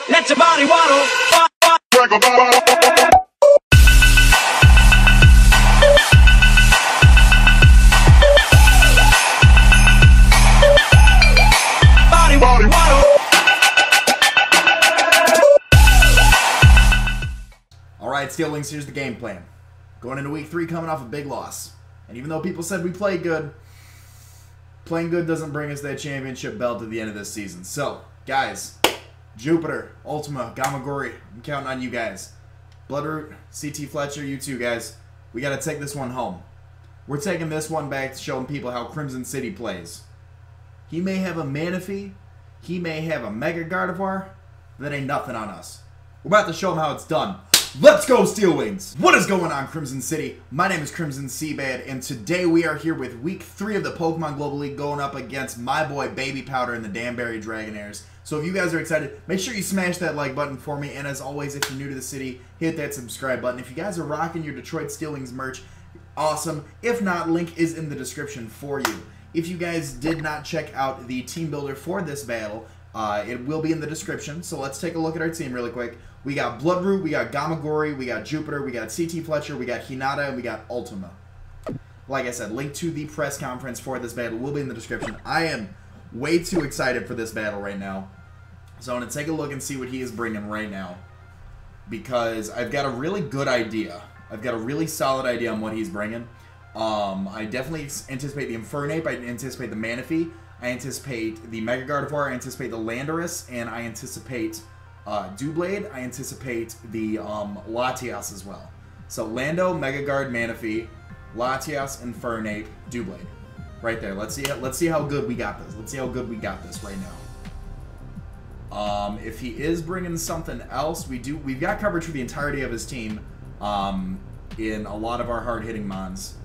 Let your body waddle. Body waddle. Alright, Steel Links, here's the game plan. Going into week 3, coming off a big loss. And even though people said we played good, playing good doesn't bring us that championship belt at the end of this season. So, guys, Jupiter, Ultima, Gamagori, I'm counting on you guys. Bloodroot, CT Fletcher, you too, guys. We got to take this one home. We're taking this one back to showing people how Crimson City plays. He may have a Manaphy, he may have a Mega Gardevoir, that ain't nothing on us. We're about to show him how it's done. Let's go, Steel Wings! What is going on, Crimson City? My name is Crimson CBAD, and today we are here with Week 3 of the Pokemon Global League going up against my boy BabyPowdahh and the Danbury Dragonairs. So if you guys are excited, make sure you smash that like button for me, and as always, if you're new to the city, hit that subscribe button. If you guys are rocking your Detroit Steel Wings merch, awesome. If not, link is in the description for you. If you guys did not check out the team builder for this battle, it will be in the description, so let's take a look at our team really quick. We got Bloodroot, we got Gamagori, we got Jupiter, we got CT Fletcher, we got Hinata, and we got Ultima. Like I said, link to the press conference for this battle will be in the description. I am way too excited for this battle right now. So I'm going to take a look and see what he is bringing right now. Because I've got a really good idea. I've got a really solid idea on what he's bringing. I definitely anticipate the Infernape, I anticipate the Manaphy, I anticipate the Mega Gardevoir, I anticipate the Landorus, and I anticipate Doublade. I anticipate the Latias as well. So Lando, Mega Guard, Manaphy, Latias, Infernape, Doublade. Right there. Let's see how good we got this. Let's see how good we got this right now. If he is bringing something else, we've got coverage for the entirety of his team in a lot of our hard-hitting mons.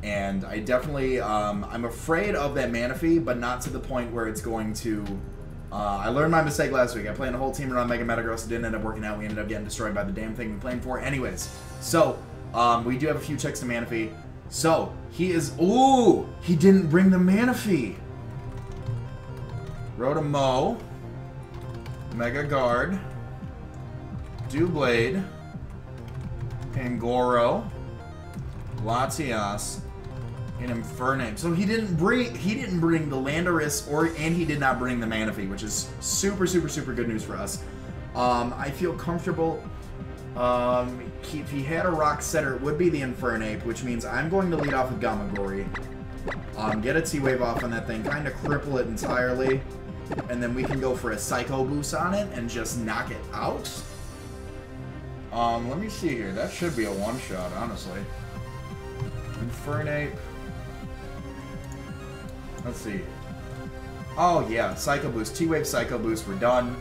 And I definitely, I'm afraid of that Manaphy, but not to the point where it's going to... I learned my mistake last week. I planned a whole team around Mega Metagross. It didn't end up working out. We ended up getting destroyed by the damn thing we planned for. Anyways, so, we do have a few checks to Manaphy. So, he is... Ooh! He didn't bring the Manaphy! Rotom-Mow. Mega Guard. Doublade. Pangoro. Latias. And Infernape. So he didn't bring the Landorus and he did not bring the Manaphy, which is super good news for us. I feel comfortable. If he had a Rock Setter, it would be the Infernape, which means I'm going to lead off with Gamagori. Get a T-Wave off on that thing, kind of cripple it entirely, and then we can go for a Psycho Boost on it and just knock it out. Let me see here. That should be a one-shot, honestly. Infernape. Let's see. Oh, yeah. Psycho Boost. T-Wave Psycho Boost. We're done.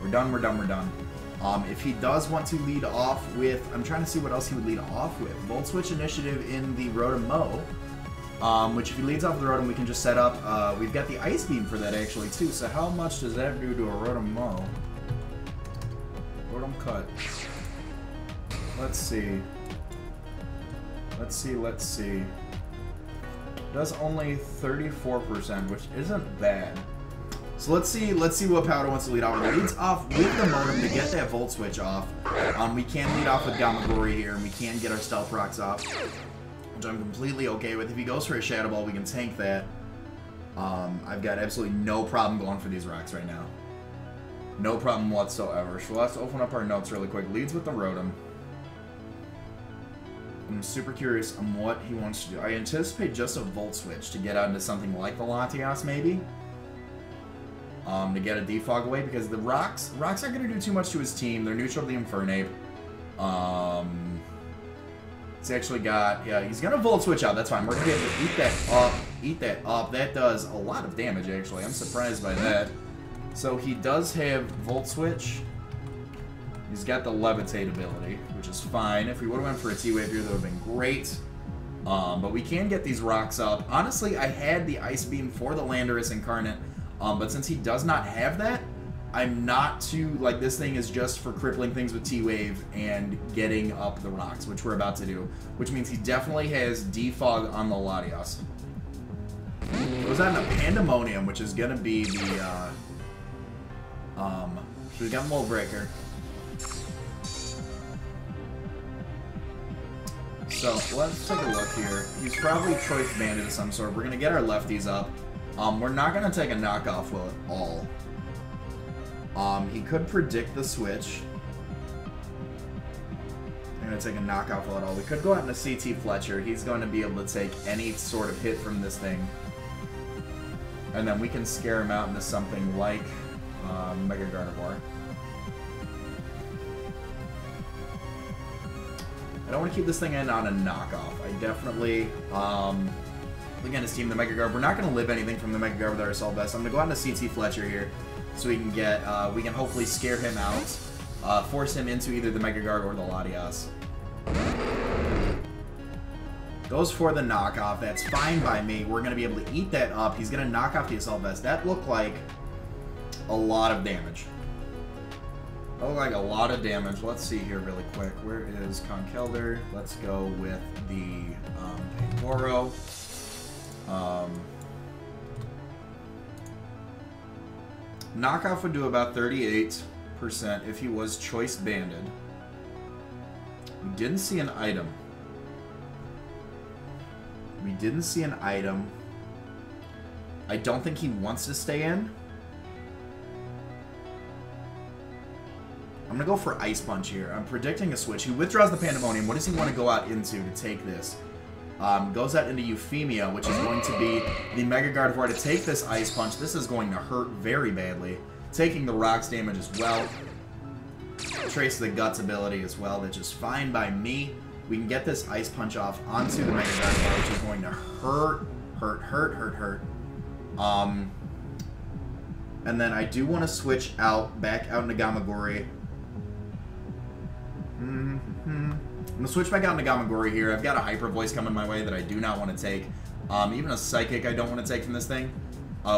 We're done. If he does want to lead off with... I'm trying to see what else he would lead off with. Volt Switch Initiative in the Rotom-Mow. Which if he leads off the Rotom, we can just set up... we've got the Ice Beam for that, actually, too. So how much does that do to a Rotom-Mow? Rotom Cut. Let's see. Let's see. Does only 34%, which isn't bad. So let's see what Powdahh wants to lead off with. Leads off with the Modem to get that Volt Switch off. We can lead off with Gamagori here, and we can get our Stealth Rocks off, which I'm completely okay with. If he goes for a Shadow Ball, we can tank that. I've got absolutely no problem going for these rocks right now. No problem whatsoever. So let's open up our notes really quick. Leads with the Rotom. I'm super curious on what he wants to do. I anticipate just a Volt Switch to get out into something like the Latias, maybe. To get a Defog away, because the rocks aren't going to do too much to his team. They're neutral to the Infernape. It's actually got... Yeah, he's going to Volt Switch out. That's fine. We're going to eat that up. Eat that up. That does a lot of damage, actually. I'm surprised by that. So he does have Volt Switch. He's got the Levitate ability, which is fine. If we would have went for a T-Wave here, that would have been great. But we can get these rocks up. Honestly, I had the Ice Beam for the Landorus Incarnate, but since he does not have that, I'm not too... Like, this thing is just for crippling things with T-Wave and getting up the rocks, which we're about to do. Which means he definitely has Defog on the Latias. Goes on to Pandemonium, which is going to be the... So we got Mold Breaker. So let's take a look here. He's probably Choice Banded of some sort. We're gonna get our lefties up. We're not gonna take a knockoff will at all. He could predict the switch. I'm gonna take a knockoff will at all. We could go out into CT Fletcher. He's going to be able to take any sort of hit from this thing. And then we can scare him out into something like Mega Gardevoir. I don't want to keep this thing in on a knockoff. I definitely, again, his team, the Mega Gardevoir. We're not going to live anything from the Mega Gardevoir with our Assault Vest. I'm going to go out into CT Fletcher here, so we can get, we can hopefully scare him out, force him into either the Mega Gardevoir or the Latias. Goes for the knockoff. That's fine by me. We're going to be able to eat that up. He's going to knock off the Assault Vest. That looked like a lot of damage. That looked like a lot of damage. Let's see here really quick. Where is Conkeldurr? Let's go with the Pangoro. Knockoff would do about 38% if he was Choice Banded. We didn't see an item. We didn't see an item. I don't think he wants to stay in. I'm going to go for Ice Punch here. I'm predicting a switch. He withdraws the Pandemonium. What does he want to go out into to take this? Goes out into Euphemia, which is going to be the Mega Gardevoir to take this Ice Punch. This is going to hurt very badly. Taking the Rocks damage as well. Trace the Guts ability as well. That's just fine by me. We can get this Ice Punch off onto the Mega Gardevoir, which is going to hurt. And then I do want to switch back out into Gamagori. I'm going to switch back out into Gamagori here. I've got a Hyper Voice coming my way that I do not want to take. Even a Psychic I don't want to take from this thing.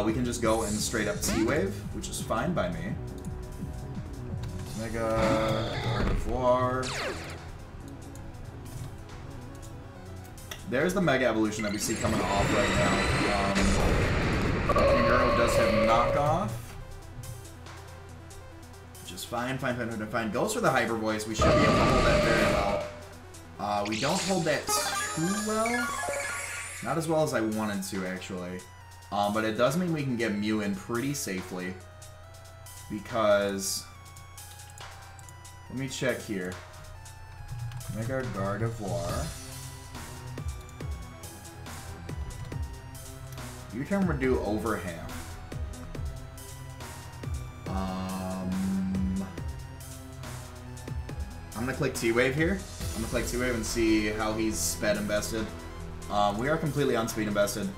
We can just go and straight up T-Wave, which is fine by me. Mega Gardevoir. There's the Mega Evolution that we see coming off right now. Pangoro does have knockoff. Which is fine. Goes for the Hyper Voice. We should be able to hold that very well. We don't hold that too well. Not as well as I wanted to, actually. But it does mean we can get Mew in pretty safely. Because... let me check here. Mega Gardevoir. U-turn would do over half. I'm gonna click T-Wave here. I'm gonna click T-Wave and see how he's sped invested. We are completely unspeed invested.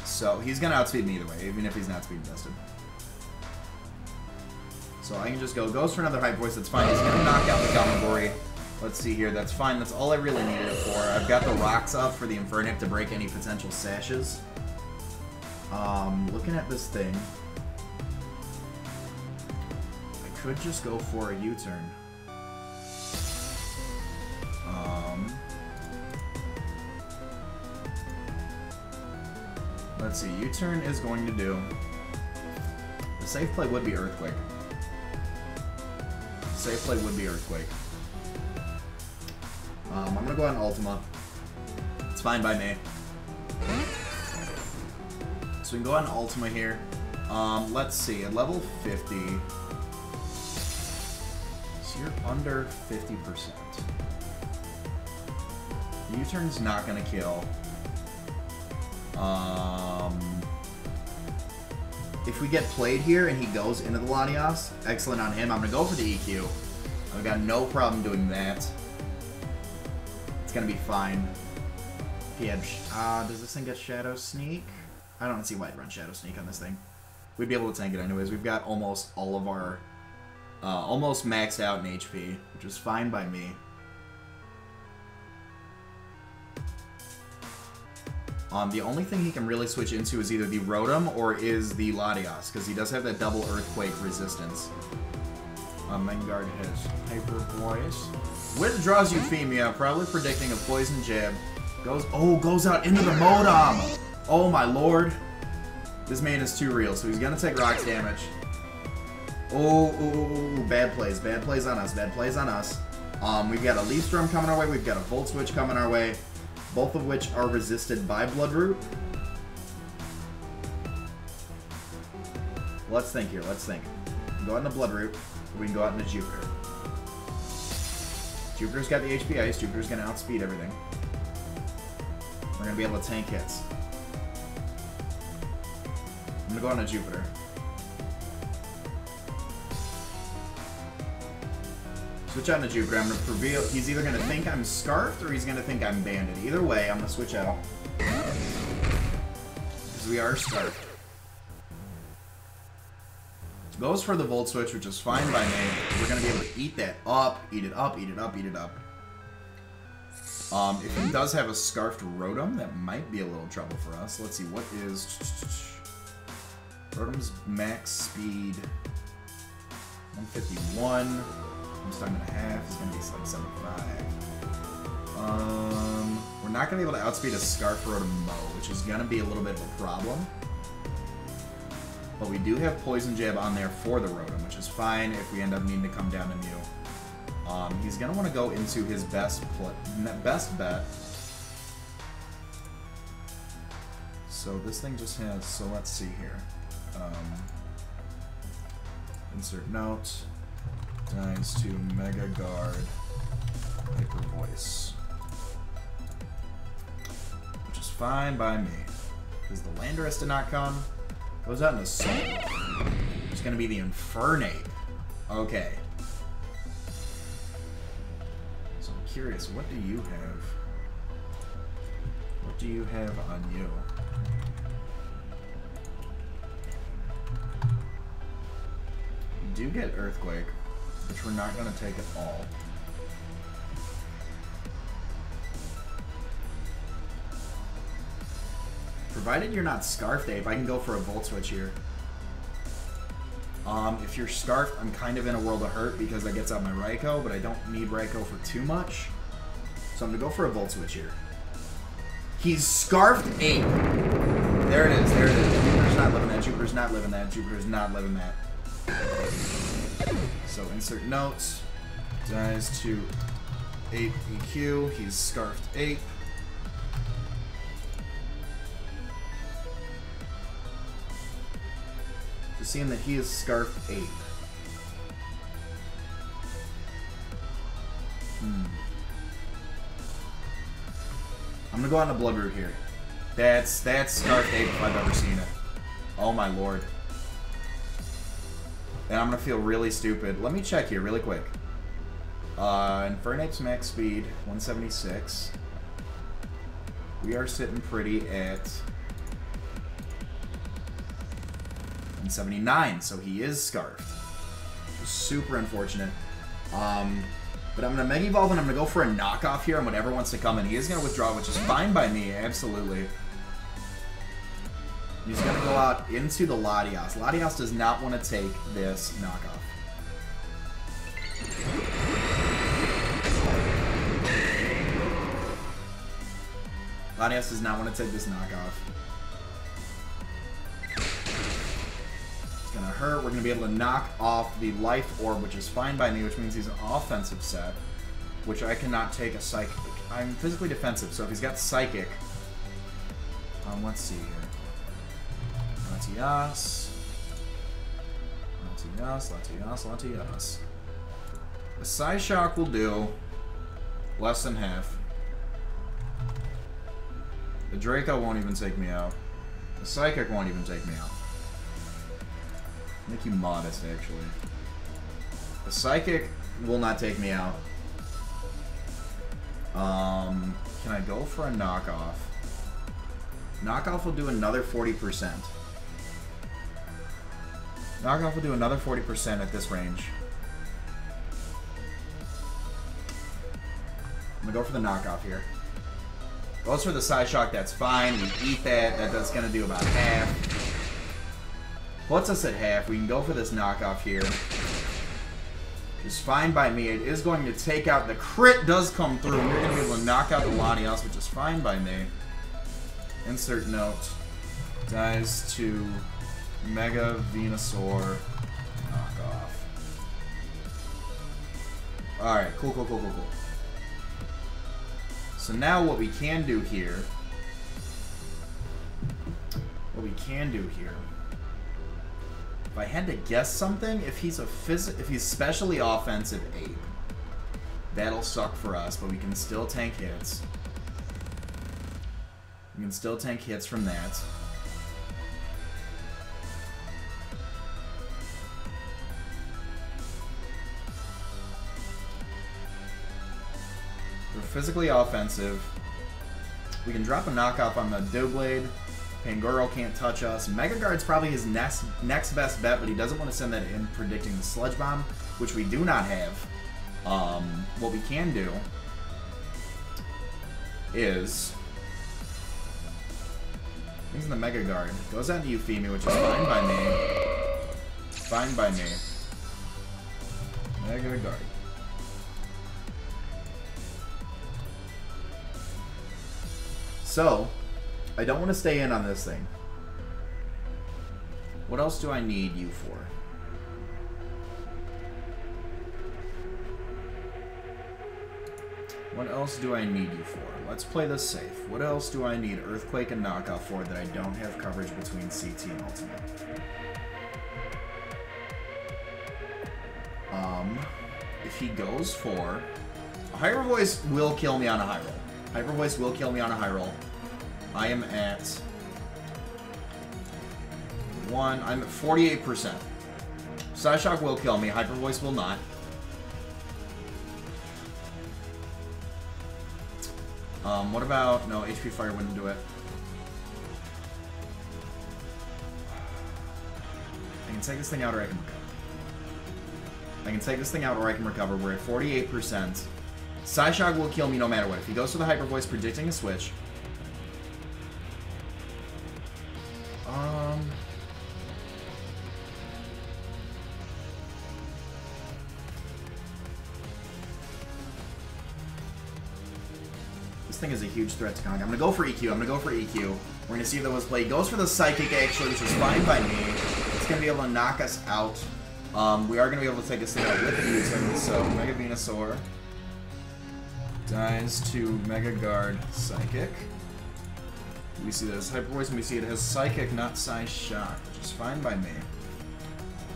So he's gonna outspeed me either way, even if he's not speed invested. So I can just goes for another Hype Voice, that's fine. He's gonna knock out the Gamagori. Let's see here, that's fine. That's all I really needed it for. I've got the Rocks up for the Infernic to break any potential sashes. Looking at this thing, I could just go for a U-turn. Let's see, U-turn is going to do. The safe play would be Earthquake. Safe play would be Earthquake. I'm gonna go on Ultima. It's fine by me. So we can go on Ultima here. Let's see, at level 50. So you're under 50%. U-turn's not gonna kill. If we get played here and he goes into the Latias, excellent on him. I'm gonna go for the EQ. I've got no problem doing that. It's gonna be fine. He had, does this thing get Shadow Sneak? I don't see why I'd run Shadow Sneak on this thing. We'd be able to tank it anyways. We've got almost all of our, almost maxed out in HP, which is fine by me. The only thing he can really switch into is either the Rotom or is the Latias, because he does have that double Earthquake resistance. Mengard has Hyper Voice. Withdraws Euphemia, probably predicting a Poison Jab. Goes out into the Modom! Oh my lord. This man is too real, so he's gonna take Rocks damage. Oh, bad plays. Bad plays on us. Bad plays on us. We've got a Leaf Storm coming our way. We've got a Volt Switch coming our way. Both of which are resisted by Bloodroot. Let's think here. Let's think. We can go out into Bloodroot. Or we can go out into Jupiter. Jupiter's got the HP Ice. Jupiter's going to outspeed everything. We're going to be able to tank hits. I'm going to go on to Jupiter. Switch out to Jupiter. I'm going to reveal. He's either going to think I'm Scarfed or he's going to think I'm Banded. Either way, I'm going to switch out. Because we are Scarfed. Goes for the Volt Switch, which is fine by me. We're going to be able to eat that up. Eat it up, eat it up, eat it up. If he does have a Scarfed Rotom, that might be a little trouble for us. Let's see, what is... Rotom's max speed... 151. I'm starting at half. It's going to be like 75. We're not going to be able to outspeed a Scarf Rotom Mo, which is going to be a little bit of a problem. But we do have Poison Jab on there for the Rotom, which is fine if we end up needing to come down to Mew. He's going to want to go into his best bet. So this thing just has... So let's see here. Insert note. Dies to Mega Guard. Hyper Voice. Which is fine by me. Because the Landorus did not come. Goes out in the Soul. It's going to be the Infernape. Okay. So I'm curious, what do you have? What do you have on you? You do get Earthquake, which we're not going to take at all. Provided you're not Scarfed Ape, I can go for a Volt Switch here. If you're Scarfed, I'm kind of in a world of hurt because that gets out my Raikou, but I don't need Raikou for too much. So I'm going to go for a Volt Switch here. He's Scarfed Ape. There it is, there it is. Jupiter's not living that, Jupiter's not living that, Jupiter's not living that. So insert notes. Dies to Ape EQ. He's Scarfed Ape. Just seeing that he is Scarfed Ape. I'm gonna go on the Bloodroot here. That's Scarfed Ape if I've ever seen it. Oh my lord. And I'm gonna feel really stupid. Let me check here really quick. Infernape's max speed, 176. We are sitting pretty at 179, so he is Scarfed. Super unfortunate. But I'm going to Mega Evolve and I'm going to go for a knockoff here on whatever wants to come in. He is going to withdraw, which is fine by me, absolutely. He's going to go out into the Latias. Latias does not want to take this knockoff. Latias does not want to take this knockoff. It's going to hurt. We're going to be able to knock off the Life Orb, which is fine by me, which means he's an offensive set, which I cannot take a Psychic. I'm physically defensive, so if he's got Psychic... let's see here. Latias. Latias. The Psyshock will do less than half. The Draco won't even take me out. The Psychic won't even take me out. Make you modest, actually. The Psychic will not take me out. Can I go for a knockoff? Knockoff will do another 40%. Knockoff will do another 40% at this range. I'm gonna go for the knockoff here. Goes for the Psyshock, that's fine. We eat that. That's gonna do about half. Puts us at half. We can go for this knockoff here. It's fine by me. It is going to take out... The crit does come through, and we're going to be able to knock out the Latias, which is fine by me. Insert note. Dies to Mega Venusaur. Knockoff. Alright, cool. So now what we can do here... If I had to guess something, if he's specially offensive ape, that'll suck for us, but we can still tank hits. We can still tank hits from that. We're physically offensive. We can drop a knockoff on the Doublade. Pangoro can't touch us. Mega Guard's probably his next best bet, but he doesn't want to send that in predicting the Sludge Bomb, which we do not have. What we can do is... Using the Mega Guard. Goes out to Euphemia, which is fine by me. Fine by me. Mega Guard. So, I don't want to stay in on this thing. What else do I need you for? What else do I need you for? Let's play this safe. What else do I need Earthquake and Knockoff for that I don't have coverage between CT and Ultimate? If he goes for... A Hyper Voice will kill me on a high roll. Hyper Voice will kill me on a high roll. I am at... I'm at 48%. Psyshock will kill me. Hyper Voice will not. What about... No, HP Fire wouldn't do it. I can take this thing out or I can recover. I can take this thing out or I can recover. We're at 48%. Psyshock will kill me no matter what. If he goes for the Hyper Voice predicting a switch... This thing is a huge threat to Kong. I'm going to go for EQ. We're going to see if there was play. He goes for the Psychic, actually, which is fine by me. It's going to be able to knock us out. We are going to be able to take this thing out with the Mewtwo. So, Mega Venusaur dies to Mega Guard Psychic. We see that as Hyper Voice, and we see it as Psychic, not Psyshock, which is fine by me.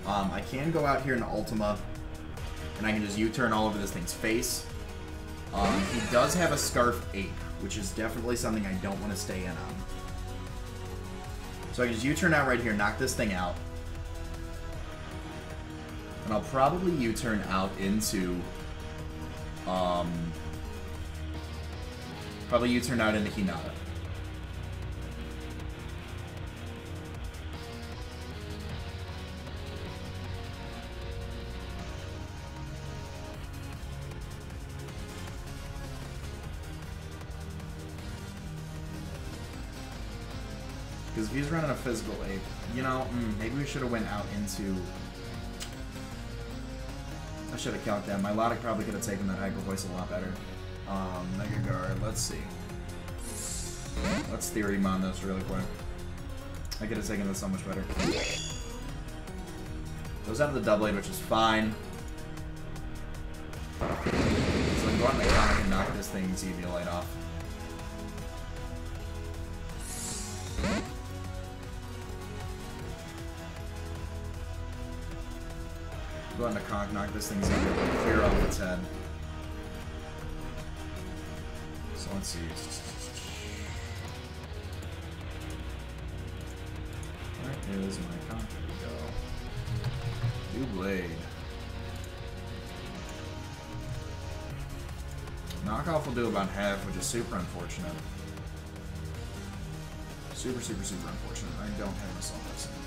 I can go out here in Ultima, and I can just U-turn all over this thing's face. He does have a Scarf Ape, which is definitely something I don't want to stay in on. So I can just U-turn out right here, knock this thing out. And I'll probably U-turn out into... probably U-turn out into Hinata. Because if he's running a physical ape, you know, maybe we should have went out into... I should have counted that. My Logic probably could have taken that Hyper Voice a lot better. Mega Guard, let's see. Let's Theory Mon this really quick. I could have taken this so much better. Goes out of the Doublade, which is fine. So I can go out in the Comic and knock this thing's Eviolite off. Go ahead and conk, knock this thing's in, clear off its head. So let's see. Where is my conk? There we go. New blade. Knockoff will do about half, which is super unfortunate. Super unfortunate. I don't have this on this anymore.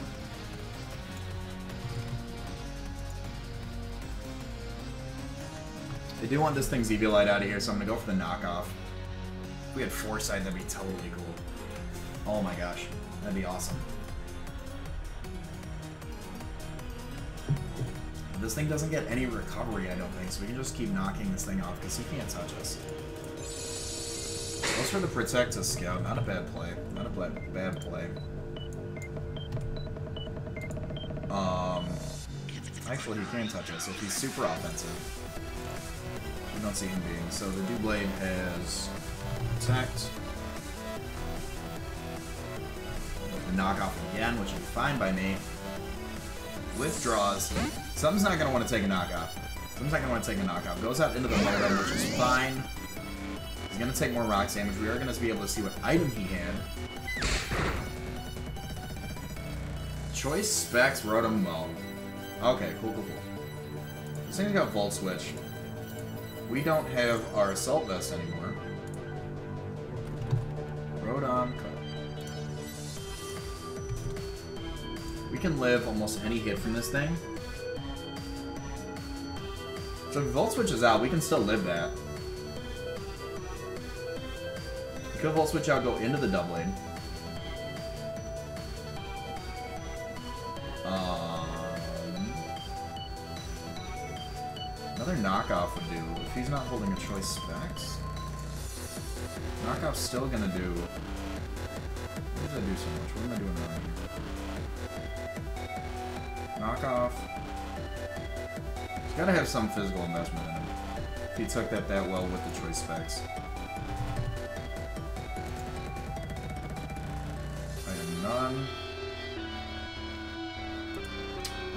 I do want this thing's Eviolite out of here, so I'm going to go for the knockoff. If we had Foresight, that'd be totally cool. Oh my gosh. That'd be awesome. This thing doesn't get any recovery, I don't think, so we can just keep knocking this thing off, because he can't touch us. Goes for the Protect to Scout. Not a bad play. Not a bad play. Actually, he can touch us if he's super offensive. We don't see him being. So the Doublade has attacked. The knockoff again, which is fine by me. Withdraws. Something's not going to want to take a knockoff. Something's not going to want to take a knockoff. Goes out into the Modem, which is fine. He's going to take more rocks damage. We are going to be able to see what item he had. Choice specs wrote him well. Okay, cool. This thing's got Volt Switch. We don't have our Assault Vest anymore. Rodon cut. We can live almost any hit from this thing. So if Volt Switch is out, we can still live that. We could Volt Switch out, go into the Doublade. Another knockoff would do, if he's not holding a choice specs. Knockoff's still gonna do... What does that do so much? What am I doing wrong here? Knockoff. He's gotta have some physical investment in him. If he took that well with the choice specs. I am none.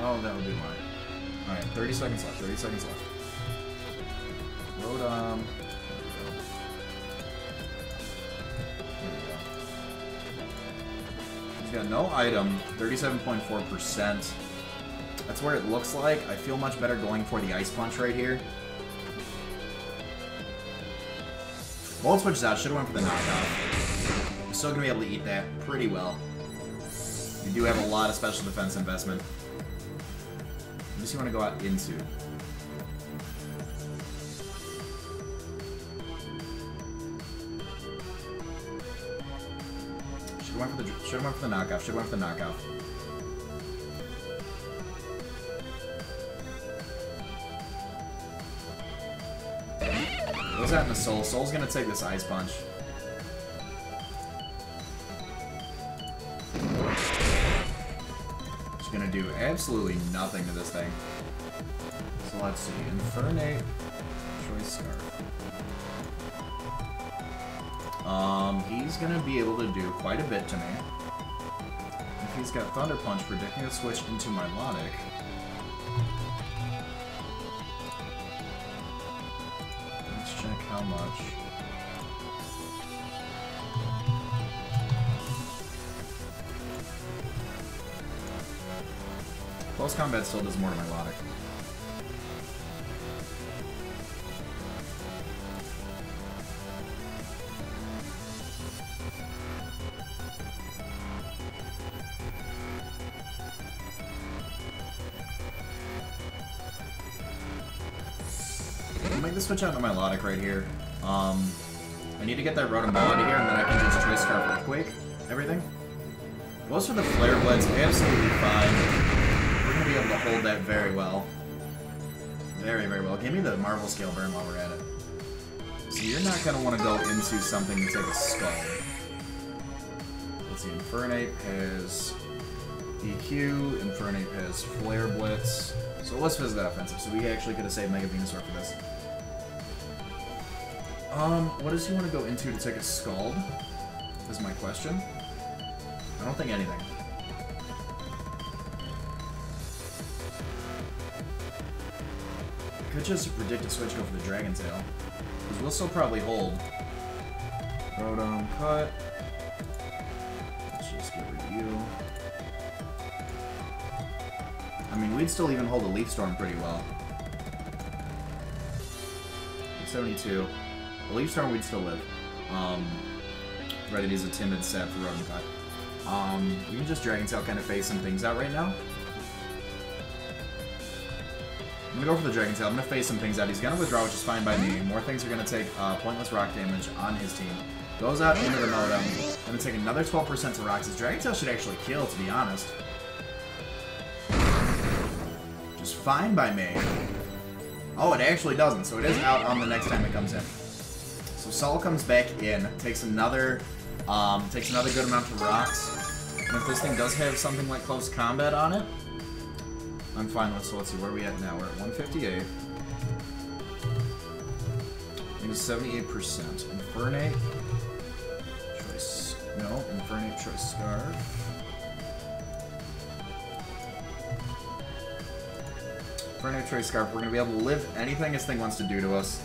Oh, that would be why. Alright, 30 seconds left, 30 seconds left. Rodon. There we go. He's got no item, 37.4%. That's where it looks like. I feel much better going for the Ice Punch right here. Volt Switch is out, should have went for the knockoff. We're still going to be able to eat that pretty well. We do have a lot of special defense investment. What does he want to go out into? Should have went for the knockoff. Should have went for the knockoff. Goes out into Soul. Soul's gonna take this Ice Punch. Gonna do absolutely nothing to this thing. So let's see. Infernate. Choice Scarf. He's gonna be able to do quite a bit to me. If he's got Thunder Punch, predicting a switch into Milotic. Let's check how much. Close combat still does more to Milotic. I'll make the switch out to Milotic right here. I need to get that Rotom Ball out of here, and then I can just Choice Scarf Earthquake everything. Goes for the Flare Blitz, absolutely fine. We're going to be able to hold that very well. Very, very well. Give me the Marvel Scale Burn while we're at it. So you're not going to want to go into something to take a Skull. Let's see, Infernate has EQ, Infernate has Flare Blitz. So let's visit that offensive. So we actually could have saved Mega Venusaur for this. What does he want to go into to take a Scald? Is my question. I don't think anything. Could just predict a switch, go for the Dragon Tail. Because we'll still probably hold. Rotom cut. Let's just get rid of you. I mean, we'd still even hold a Leaf Storm pretty well. 72. The Leaf Storm, we'd still live. Reddit is a timid set for Rotom cut. We can just Dragon Tail kind of phase some things out right now. I'm gonna go for the Dragon Tail. I'm gonna phase some things out. He's gonna withdraw, which is fine by me. More things are gonna take pointless rock damage on his team. Goes out into the Modem. Gonna take another 12% to rocks. His Dragon Tail should actually kill, to be honest. Just fine by me. Oh, it actually doesn't. So it is out on the next time it comes in. So Sol comes back in, takes another good amount of rocks. And if this thing does have something like close combat on it, I'm fine with, so let's see, where are we at now? We're at 158. I think it's 78%. Infernate. Choice. No, Infernate, choice Scarf. Infernate, choice Scarf. We're going to be able to live anything this thing wants to do to us.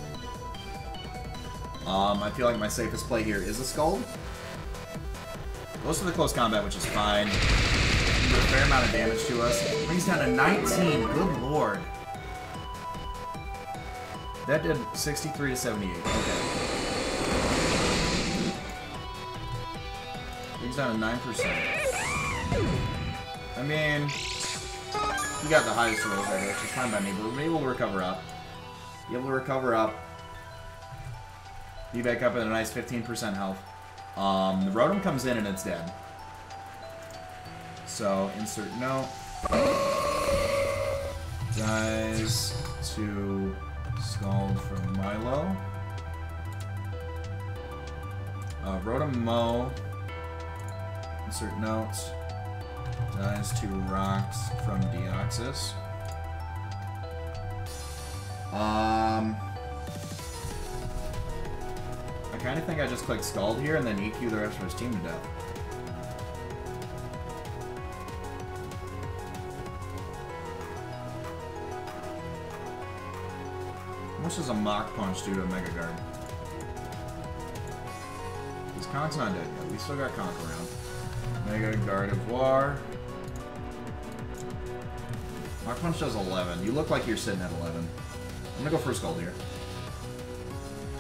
I feel like my safest play here is a Scald. Goes to the close combat, which is fine. Do a fair amount of damage to us. Brings down to 19. Good lord. That did 63 to 78. Okay. Brings down to 9%. I mean, you got the highest rolls there, which is fine by me, but we're able to recover up. Be able to recover up. Be back up at a nice 15% health. The Rotom comes in and it's dead. So, insert note. Dies to Scald from Milo. Rotom Mo. Insert notes. Dies to Rocks from Deoxys. I kind of think I just click Scald here and then EQ the rest of his team to death. How much does a Mach Punch do to a Mega Guard? This Conk's not dead yet. We still got Conk around. Mega Gardevoir. Mach Punch does 11. You look like you're sitting at 11. I'm gonna go for a Scald here.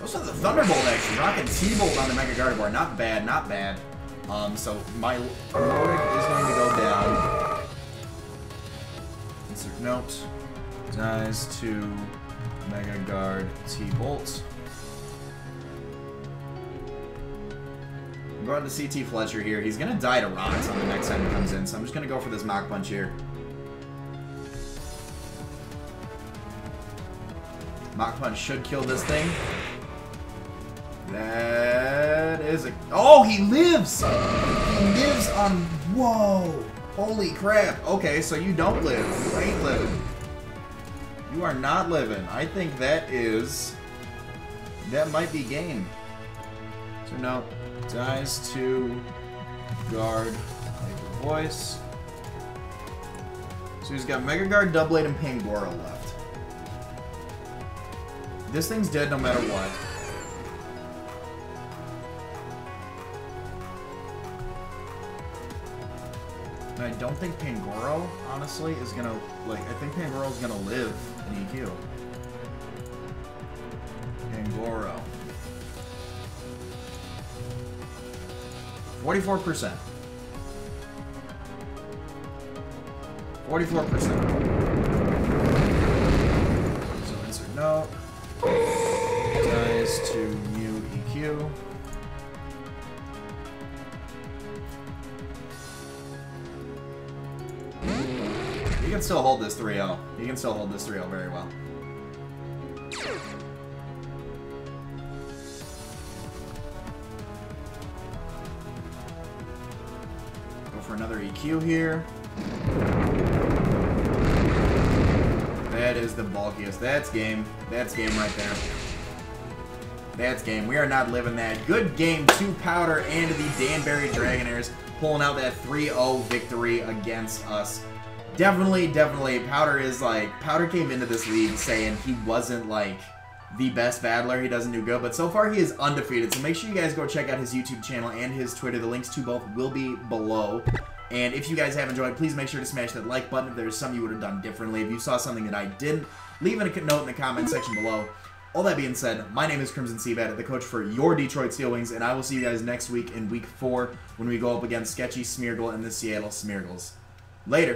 Also the Thunderbolt actually, rocking T-Bolt on the Mega Gardevoir. Not bad, not bad. So my Loading is going to go down. Insert note. Dies to Mega Guard T-Bolt. I'm going to CT Fletcher here. He's going to die to Rocks on the next time he comes in, so I'm just going to go for this Mach Punch here. Mach Punch should kill this thing. That is a... Oh, he lives! He lives on... Whoa! Holy crap. Okay, so you don't live. You ain't living. You are not living. I think that is... That might be game. So no. Dies to Guard Hyper Voice. So he's got Mega Guard, Doublade, and Pangoro left. This thing's dead no matter what. And I don't think Pangoro, honestly, is gonna, like, I think Pangoro's gonna live in EQ. Pangoro. 44%. 44%. So insert note. Dies to Mew EQ. You can still hold this 3-0. You can still hold this 3-0 very well. Go for another EQ here. That is the bulkiest. That's game. That's game right there. That's game. We are not living that. Good game to Powder and the Danbury Dragonairs pulling out that 3-0 victory against us. Definitely, Powder is like... Powder came into this league saying he wasn't like the best battler. He doesn't do good, but so far he is undefeated. So make sure you guys go check out his YouTube channel and his Twitter. The links to both will be below. And if you guys have enjoyed, please make sure to smash that like button if there's something you would have done differently. If you saw something that I didn't, leave a note in the comment section below. All that being said, my name is Crimson CBAD, the coach for your Detroit Steel Wings, and I will see you guys next week in Week 4 when we go up against SketchySmeargle and the Seattle Smeargles. Later.